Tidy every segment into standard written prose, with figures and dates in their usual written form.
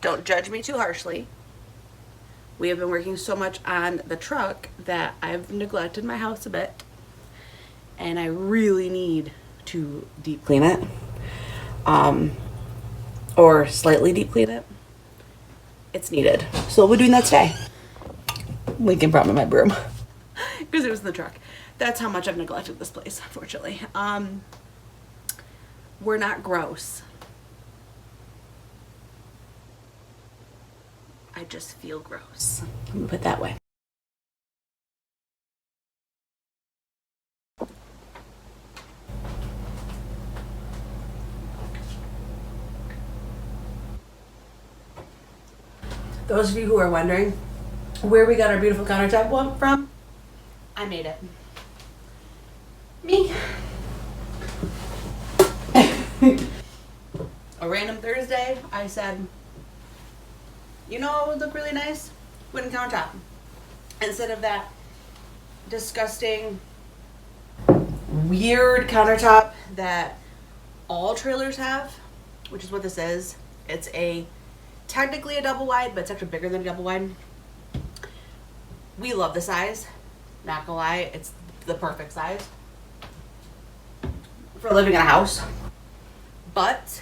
don't judge me too harshly. We have been working so much on the truck that I've neglected my house a bit. And I really need to deep clean it. Or slightly deep clean it. It's needed. So we'll be doing that today. Lincoln brought me my broom. Because it was in the truck. That's how much I've neglected this place, unfortunately. We're not gross. I just feel gross. Let me put it that way. Those of you who are wondering where we got our beautiful countertop from, I made it. Me. A random Thursday, I said, you know what would look really nice? Wooden countertop. Instead of that disgusting, weird countertop that all trailers have, which is what this is. It's technically a double wide, but it's actually bigger than a double wide. We love the size. Not gonna lie, it's the perfect size for living in a house. But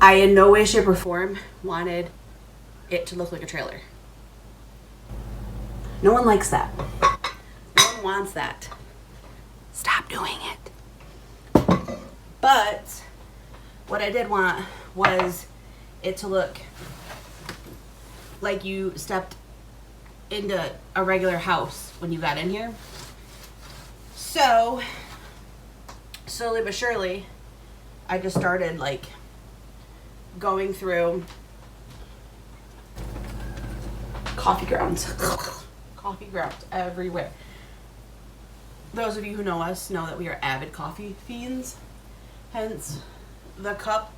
I in no way, shape, or form wanted it to look like a trailer. No one likes that. No one wants that. Stop doing it. But what I did want was it to look like you stepped into a regular house when you got in here. So, slowly but surely, I just started like going through coffee grounds. Coffee grounds everywhere. Those of you who know us know that we are avid coffee fiends. Hence, the cup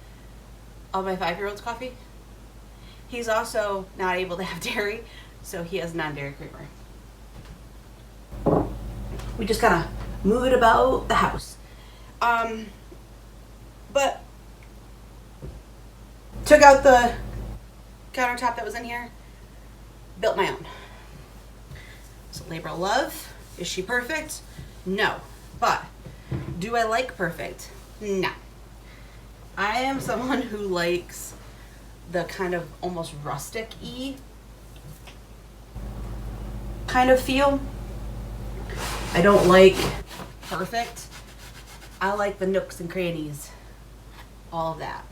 of my 5-year-old's coffee. He's also not able to have dairy, so he has non-dairy creamer. We just kind of move it about the house. But took out the countertop that was in here, built my own. So labor of love. Is she perfect? No. But do I like perfect? No. I am someone who likes the kind of almost rustic-y kind of feel. I don't like perfect. I like the nooks and crannies. All of that.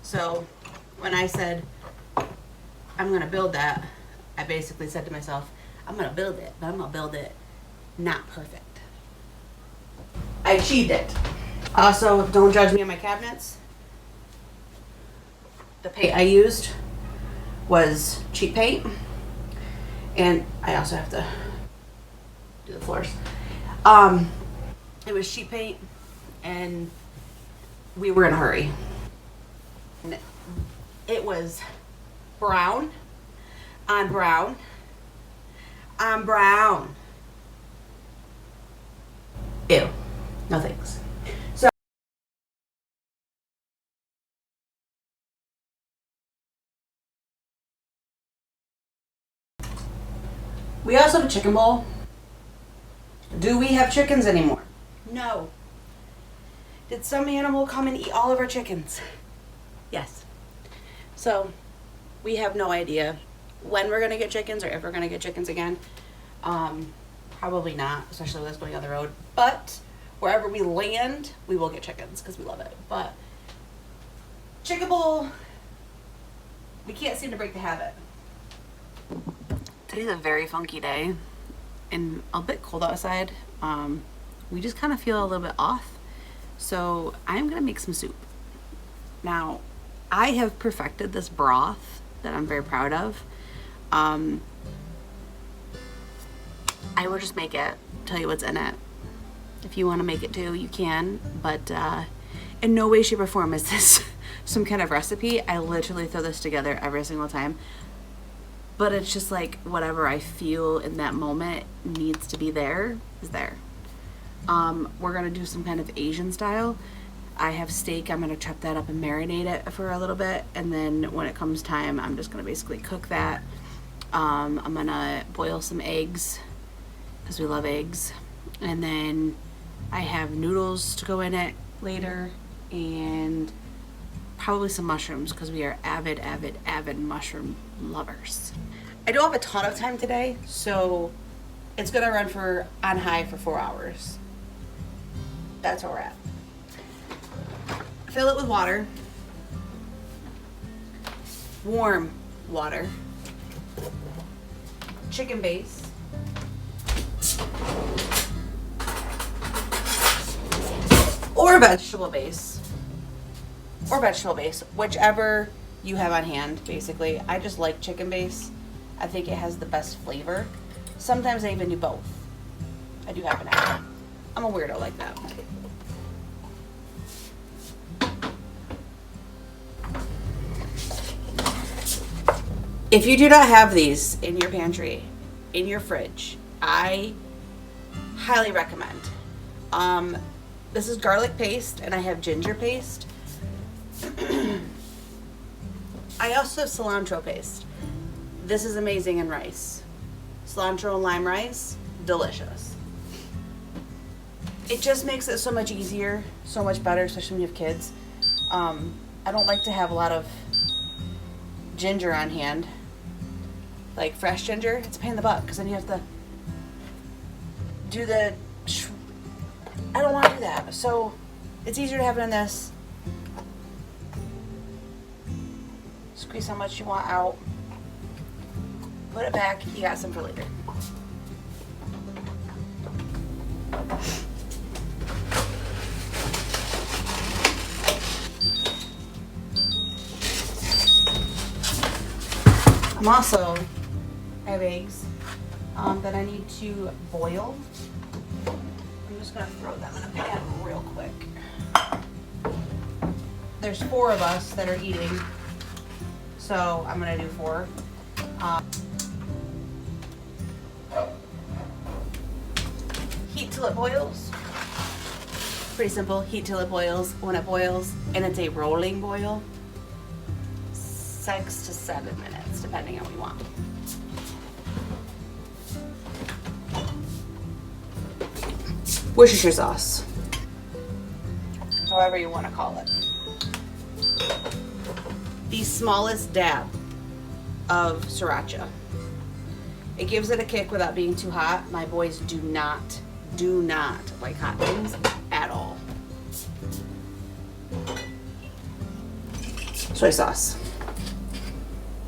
So when I said I'm going to build that, I basically said to myself, I'm going to build it, but I'm going to build it not perfect. I achieved it. Also, don't judge me on my cabinets. The paint I used was cheap paint. And I also have to do the floors. It was cheap paint and we were in a hurry. And it was brown on brown on brown. Ew. No thanks. So we also have a chicken bowl. Do we have chickens anymore? No. Did some animal come and eat all of our chickens? Yes. So we have no idea when we're gonna get chickens or if we're gonna get chickens again. Probably not, especially with us going on the road. But wherever we land, we will get chickens because we love it. But chicken bowl, we can't seem to break the habit. Today's a very funky day and a bit cold outside. We just kind of feel a little bit off. So I'm gonna make some soup. Now, I have perfected this broth that I'm very proud of. I will just make it, tell you what's in it. If you want to make it too, you can, but in no way, shape, or form is this some kind of recipe. I literally throw this together every single time. But it's just like whatever I feel in that moment needs to be there is there. We're gonna do some kind of Asian style. I have steak. I'm going to chop that up and marinate it for a little bit. And then when it comes time, I'm just going to basically cook that. I'm going to boil some eggs because we love eggs. And then I have noodles to go in it later. And probably some mushrooms because we are avid mushroom lovers. I don't have a ton of time today, so it's going to run on high for 4 hours. That's where we're at. Fill it with water. Warm water. Chicken base. Or vegetable base. Or vegetable base. Whichever you have on hand, basically. I just like chicken base. I think it has the best flavor. Sometimes I even do both. I do happen to have it. I'm a weirdo like that. If you do not have these in your pantry, in your fridge, I highly recommend. This is garlic paste, and I have ginger paste. I also have cilantro paste. This is amazing in rice. Cilantro and lime rice, delicious. It just makes it so much easier, so much better, especially when you have kids. I don't like to have a lot of ginger on hand, like fresh ginger. It's a pain in the butt because then you have to do I don't want to do that, so it's easier to have it in this. Squeeze how much you want out, put it back. You got some for later. I have eggs that I need to boil. I'm just going to throw them in a pan real quick. There's 4 of us that are eating, so I'm going to do 4. Heat till it boils. Pretty simple. Heat till it boils. When it boils, and it's a rolling boil, 6 to 7 minutes, depending on what you want. Worcestershire sauce, however you want to call it. The smallest dab of sriracha. It gives it a kick without being too hot. My boys do not like hot things at all. Soy sauce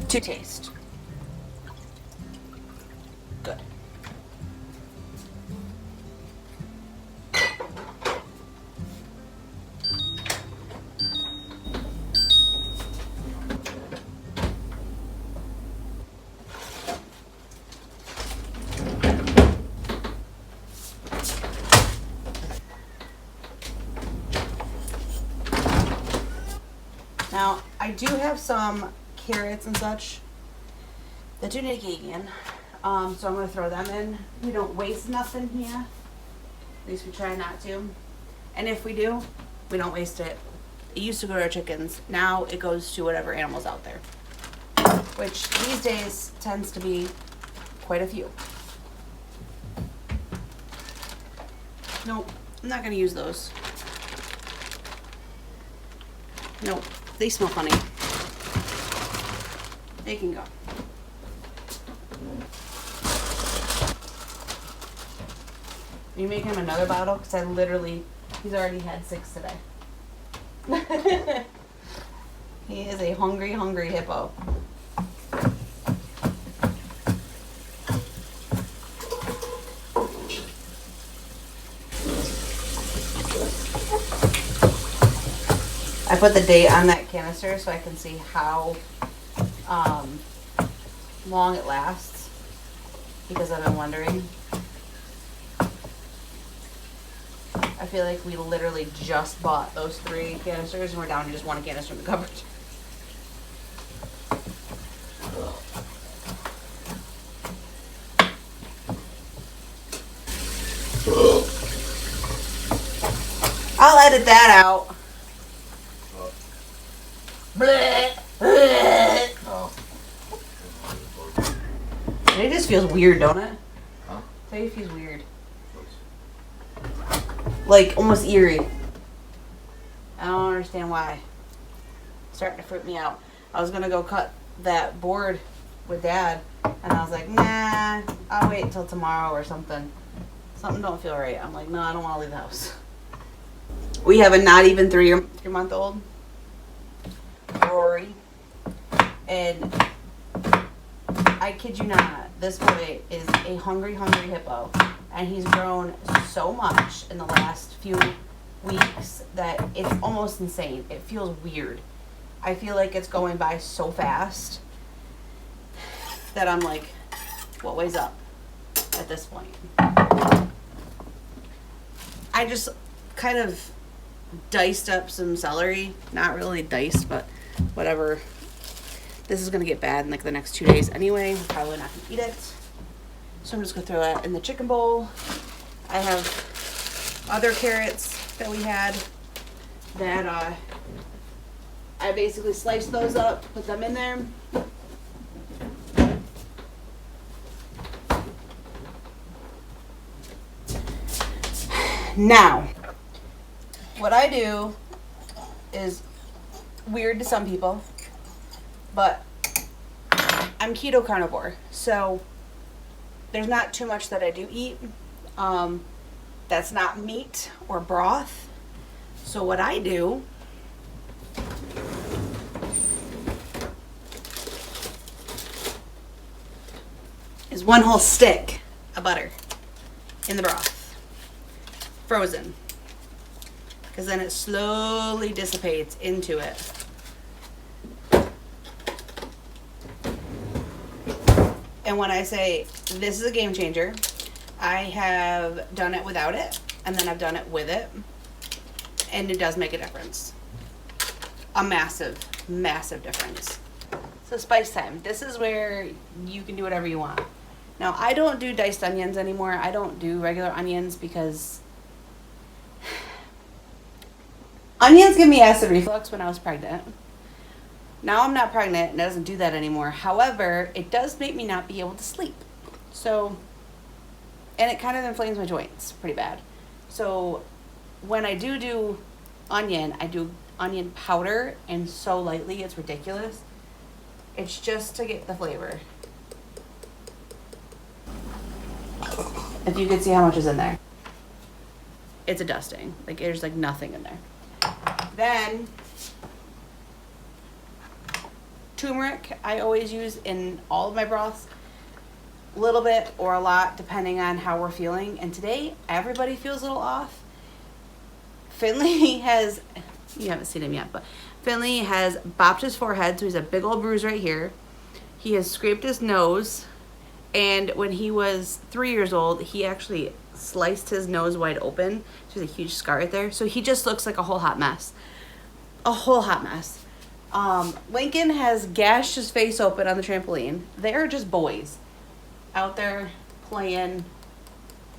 to taste. Good. Now, I do have some carrots and such that do need to get in, so I'm going to throw them in. We don't waste nothing here. At least we try not to. And if we do, we don't waste it. It used to go to our chickens. Now it goes to whatever animals out there, which these days tends to be quite a few. Nope, I'm not going to use those. Nope. They smell funny. They can go. Are you making him another bottle? Because he's already had 6 today. He is a hungry hippo. I put the date on that canister so I can see how long it lasts, because I've been wondering. I feel like we literally just bought those 3 canisters and we're down to just 1 canister in the cupboard. I'll edit that out. Oh. It just feels weird, don't it? Huh? It feels weird. Like almost eerie. I don't understand why. It's starting to freak me out. I was gonna go cut that board with Dad, and I was like, nah, I'll wait until tomorrow or something. Something don't feel right. I'm like, no, I don't want to leave the house. We have a not even 3-month-old, Rory, and I kid you not, this boy is a hungry, hungry hippo, and he's grown so much in the last few weeks that it's almost insane. It feels weird. I feel like it's going by so fast that I'm like, what weighs up at this point? I just kind of diced up some celery. Not really diced, but whatever. This is going to get bad in like the next 2 days anyway. I'm probably not going to eat it. So I'm just going to throw that in the chicken bowl. I have other carrots that we had that I basically sliced those up, put them in there. Now, what I do is weird to some people, but I'm keto carnivore, so there's not too much that I do eat that's not meat or broth. So what I do is one whole stick of butter in the broth. Frozen, because then it slowly dissipates into it. And when I say this is a game changer, I have done it without it, and then I've done it with it, and it does make a difference. A massive, massive difference. So spice time. This is where you can do whatever you want. Now, I don't do diced onions anymore. I don't do regular onions because onions give me acid reflux when I was pregnant. Now I'm not pregnant and it doesn't do that anymore. However, it does make me not be able to sleep. So, and it kind of inflames my joints pretty bad. So when I do onion, I do onion powder, and so lightly it's ridiculous. It's just to get the flavor. If you could see how much is in there. It's a dusting. Like there's like nothing in there. Then turmeric I always use in all of my broths. A little bit or a lot depending on how we're feeling. And today everybody feels a little off. Finley has, you haven't seen him yet, but Finley has bopped his forehead, so he's a big old bruise right here. He has scraped his nose, and when he was 3 years old, he actually sliced his nose wide open. There's a huge scar right there. So he just looks like a whole hot mess. A whole hot mess. Lincoln has gashed his face open on the trampoline. They're just boys out there playing,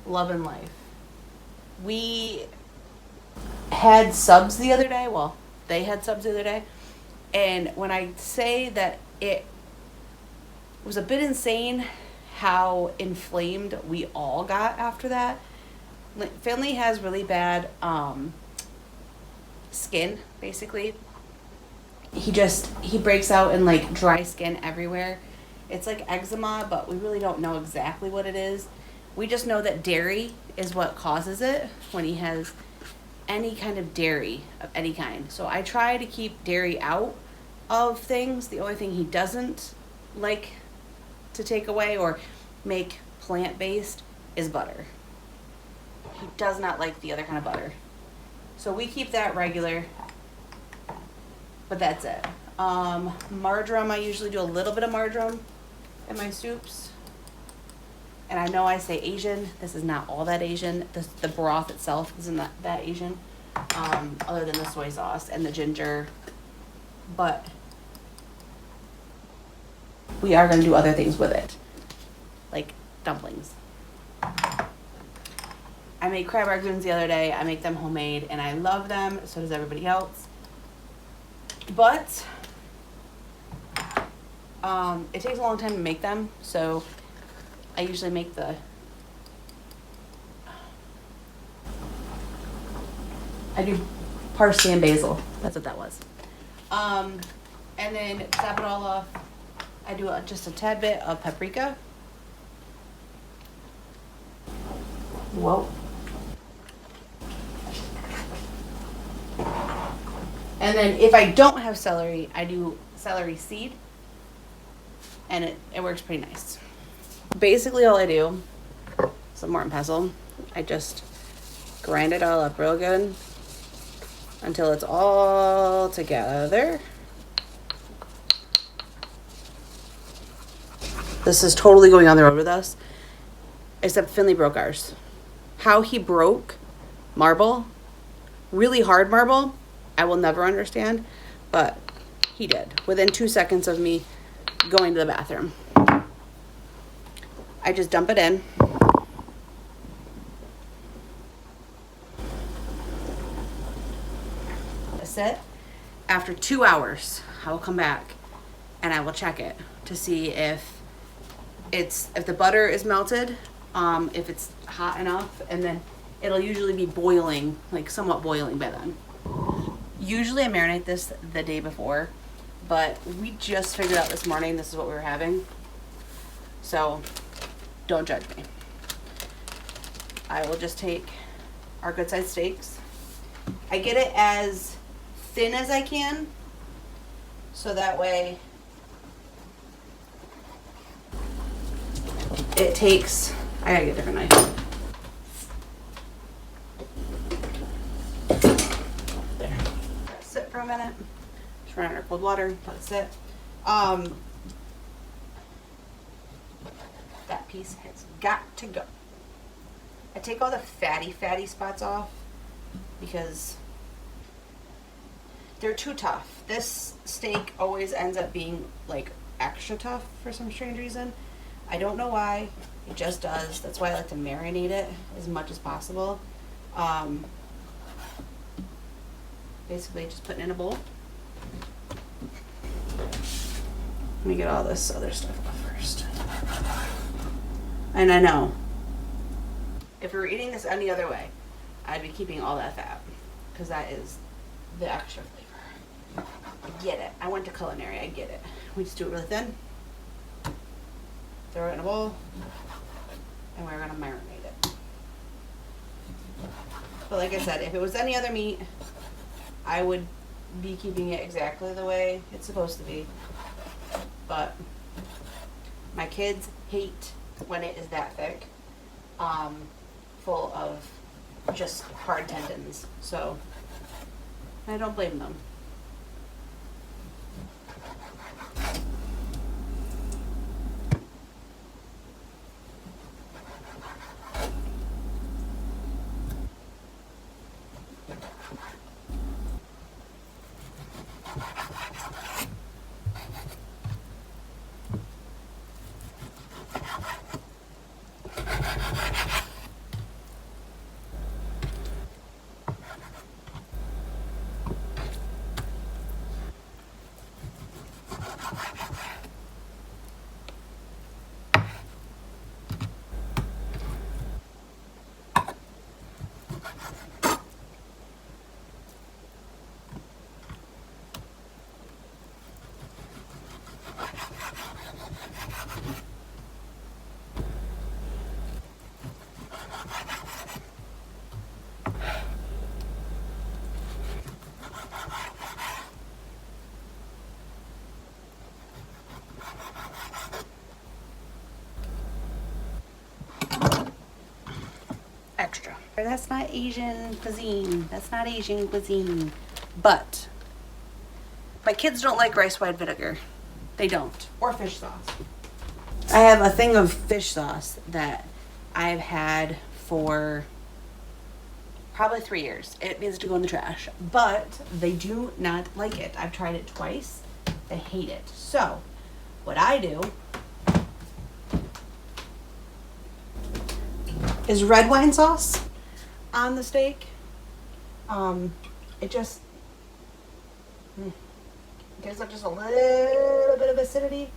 loving life. We had subs the other day. Well, they had subs the other day. And when I say that it was a bit insane how inflamed we all got after that. Finley has really bad skin, basically. He breaks out in like dry skin everywhere. It's like eczema, but we really don't know exactly what it is. We just know that dairy is what causes it when he has any kind of dairy of any kind. So I try to keep dairy out of things. The only thing he doesn't like to take away or make plant-based is butter. He does not like the other kind of butter. So we keep that regular, but that's it. Marjoram, I usually do a little bit of marjoram in my soups. And I know I say Asian. This is not all that Asian. The broth itself isn't that Asian, other than the soy sauce and the ginger. But we are going to do other things with it, like dumplings. I made crab rangoons the other day. I make them homemade, and I love them. So does everybody else. But It takes a long time to make them, so I usually make I do parsley and basil. That's what that was. And then to top it all off, I do just a tad bit of paprika. Whoa. And then if I don't have celery, I do celery seed. And it works pretty nice. Basically all I do, some Morton pestle, I just grind it all up real good until it's all together. This is totally going on the road with us, except Finley broke ours. How he broke marble, really hard marble, I will never understand, but he did. Within 2 seconds of me going to the bathroom. I just dump it in. That's it. After 2 hours, I will come back and I will check it to see if the butter is melted, if it's hot enough, and then it'll usually be boiling, like somewhat boiling by then. Usually I marinate this the day before, but we just figured out this morning this is what we were having. So don't judge me. I will just take our good sized steaks. I get it as thin as I can, so that way it takes, I gotta get a different knife. There. Sit for a minute. Just run under cold water, let it sit. That piece has got to go. I take all the fatty spots off because they're too tough. This steak always ends up being like extra tough for some strange reason. I don't know why, it just does. That's why I like to marinate it as much as possible. Basically just put it in a bowl. Let me get all this other stuff off first. And I know, if we were eating this any other way, I'd be keeping all that fat, because that is the extra flavor. I get it. I went to culinary, I get it. We just do it really thin. Throw it in a bowl, and we're gonna marinate it. But like I said, if it was any other meat, I would be keeping it exactly the way it's supposed to be. But my kids hate when it is that thick, full of just hard tendons. So I don't blame them. Extra. That's not Asian cuisine. That's not Asian cuisine. But my kids don't like rice wine vinegar. They don't. Or fish sauce. I have a thing of fish sauce that I've had for probably 3 years. It needs to go in the trash. But they do not like it. I've tried it twice. They hate it. So what I do is red wine sauce on the steak. It just gives it just a little bit of acidity.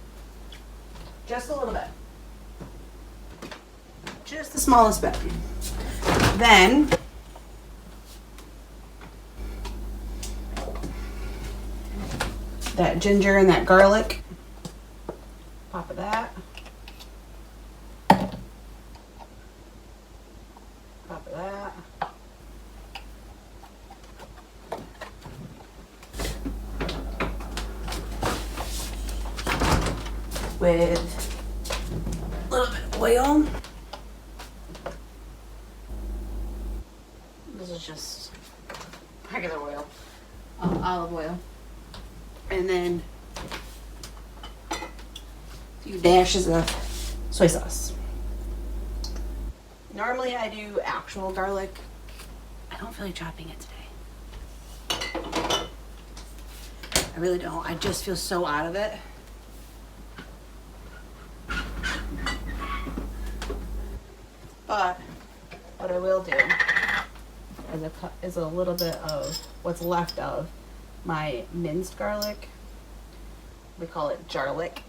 Just a little bit. Just the smallest bit. Then that ginger and that garlic. Pop of that. Pop of that. With a little bit of oil. This is just regular oil, olive oil. And then a few dashes of soy sauce. Normally I do actual garlic. I don't feel like chopping it today. I really don't. I just feel so out of it. But what I will do is a little bit of what's left of my minced garlic. We call it jarlic.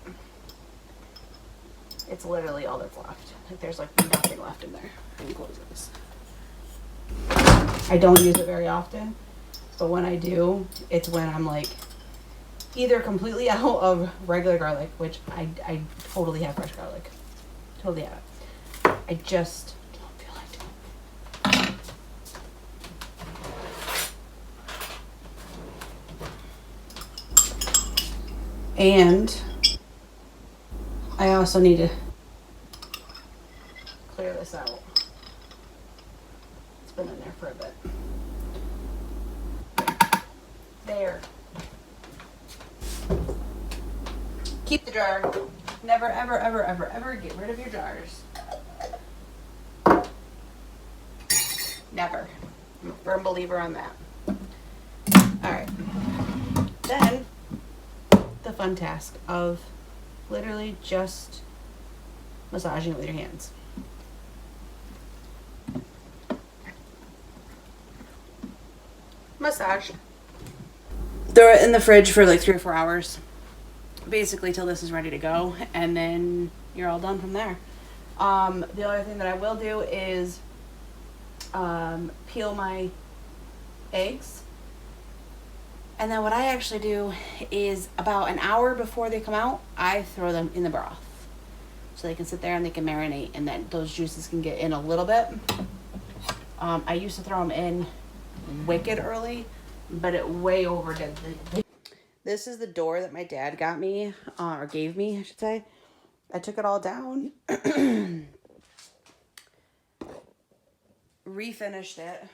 It's literally all that's left. Like there's like nothing left in there. I can close this. I don't use it very often, but when I do, it's when I'm like either completely out of regular garlic, which I totally have fresh garlic. Totally have it. I just don't feel like doing it. And I also need to clear this out. It's been in there for a bit. There. Keep the jar. Never, ever, ever, ever, ever get rid of your jars. Never. I'm a firm believer on that. Alright. Then, the fun task of literally just massaging it with your hands. Massage. Throw it in the fridge for like 3 or 4 hours. Basically till this is ready to go, and then you're all done from there. The other thing that I will do is peel my eggs. And then what I actually do is about an hour before they come out, I throw them in the broth. So they can sit there and they can marinate, and then those juices can get in a little bit. I used to throw them in wicked early, but it way overdid the... This is the door that my dad got me, or gave me, I should say. I took it all down. Refinished it.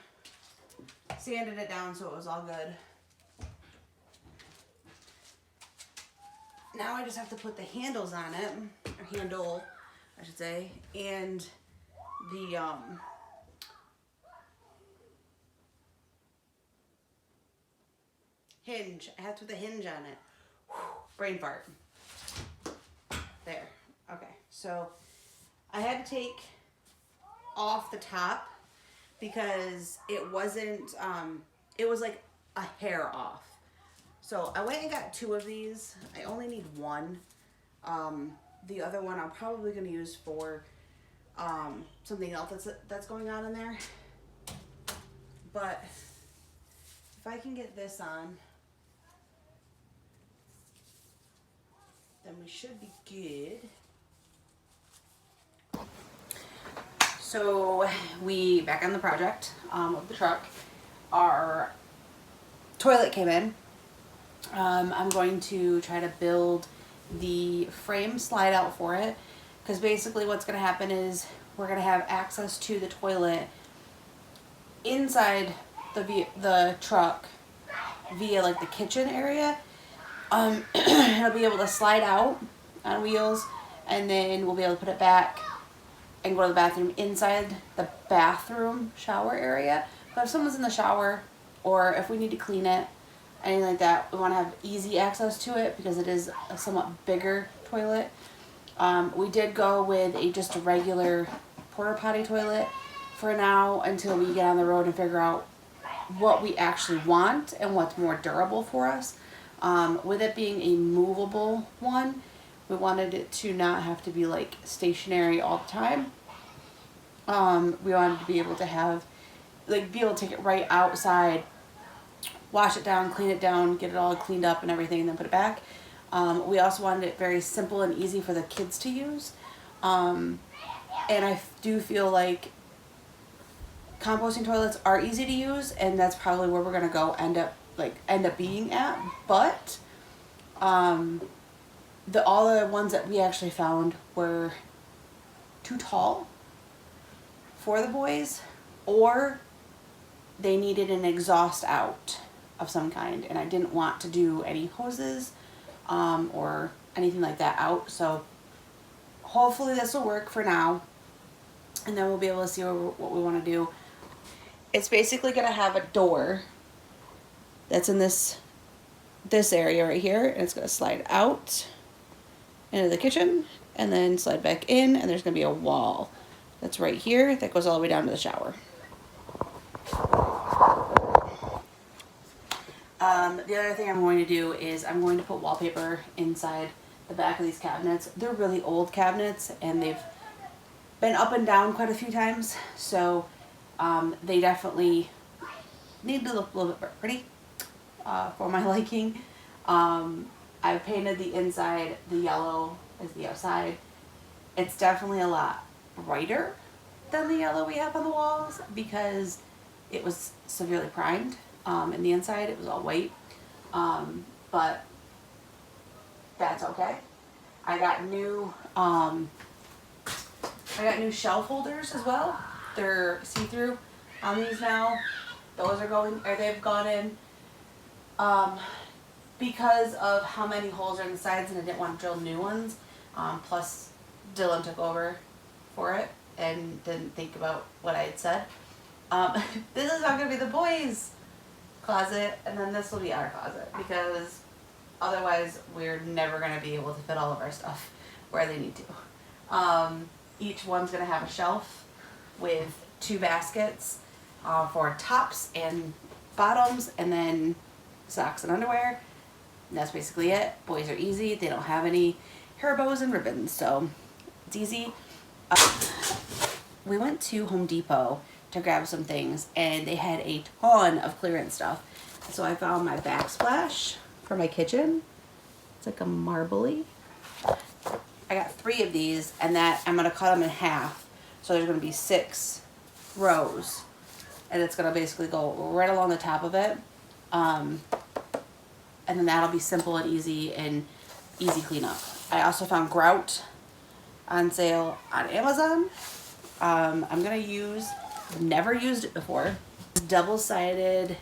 Sanded it down so it was all good. Now I just have to put the handles on it, or handle, I should say, and the hinge. I have to put the hinge on it. Whew, brain fart. There. Okay, so I had to take off the top because it wasn't, it was like a hair off. So I went and got 2 of these. I only need 1. The other one I'm probably going to use for something else that's going on in there. But if I can get this on, then we should be good. So we, back on the project of the truck, our toilet came in. I'm going to try to build the frame slide out for it, because basically what's going to happen is we're going to have access to the toilet inside the truck via like the kitchen area. It'll be able to slide out on wheels, and then we'll be able to put it back and go to the bathroom inside the bathroom shower area. But if someone's in the shower, or if we need to clean it, anything like that, we want to have easy access to it because it is a somewhat bigger toilet. We did go with just a regular porta potty toilet for now until we get on the road and figure out what we actually want and what's more durable for us. With it being a movable one, We wanted it to not have to be like stationary all the time. We wanted to be able to have, like, be able to take it right outside, wash it down, clean it down, get it all cleaned up and everything, and then put it back. We also wanted it very simple and easy for the kids to use. And I do feel like composting toilets are easy to use, and that's probably where we're gonna go end up being at. But all the ones that we actually found were too tall for the boys, or they needed an exhaust out of some kind, and I didn't want to do any hoses or anything like that out. So hopefully this will work for now, and then we'll be able to see what we want to do. It's basically going to have a door that's in this area right here, and it's going to slide out into the kitchen and then slide back in, and there's going to be a wall that's right here that goes all the way down to the shower. The other thing I'm going to do is I'm going to put wallpaper inside the back of these cabinets. They're really old cabinets, and they've been up and down quite a few times, so they definitely need to look a little bit pretty for my liking. I've painted the inside the yellow as the outside. It's definitely a lot brighter than the yellow we have on the walls because it was severely primed. In the inside it was all white, but that's okay. I got new shelf holders as well. They're see-through on these now. Those are going, or they've gone in, because of how many holes are in the sides, and I didn't want to drill new ones. Plus Dylan took over for it and didn't think about what I had said. This is not going to be the boys' closet, and then this will be our closet, because otherwise we're never going to be able to fit all of our stuff where they need to. Each one's going to have a shelf with 2 baskets for tops and bottoms, and then socks and underwear. And that's basically it. Boys are easy. They don't have any hair bows and ribbons, so it's easy. We went to Home Depot to grab some things, and they had a ton of clearance stuff. So I found my backsplash for my kitchen. It's like a marbly. I got 3 of these, and that I'm gonna cut them in half. So there's gonna be 6 rows, and it's gonna basically go right along the top of it. And then that'll be simple and easy cleanup. I also found grout on sale on Amazon. I'm gonna use, never used it before, double-sided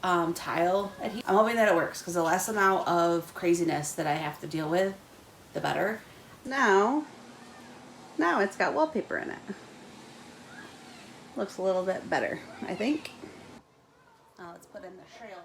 tile adhesive. I'm hoping that it works, because the less amount of craziness that I have to deal with, the better. Now it's got wallpaper in it. Looks a little bit better, I think. Now let's put in the shelves.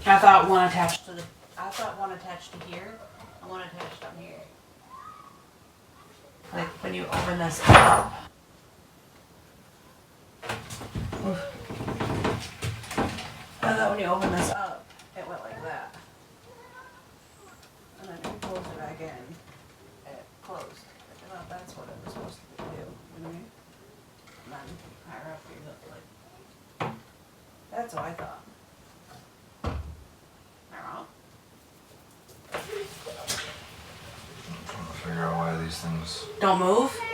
I thought one attached to here, and one attached on here. Like when you open this up. I thought when you open this up, it went like that. And then you close it back in, it closed. I thought that's what it was supposed to do. You know what I mean? And then higher up you look like. That's what I thought. Am I wrong? things. Don't move?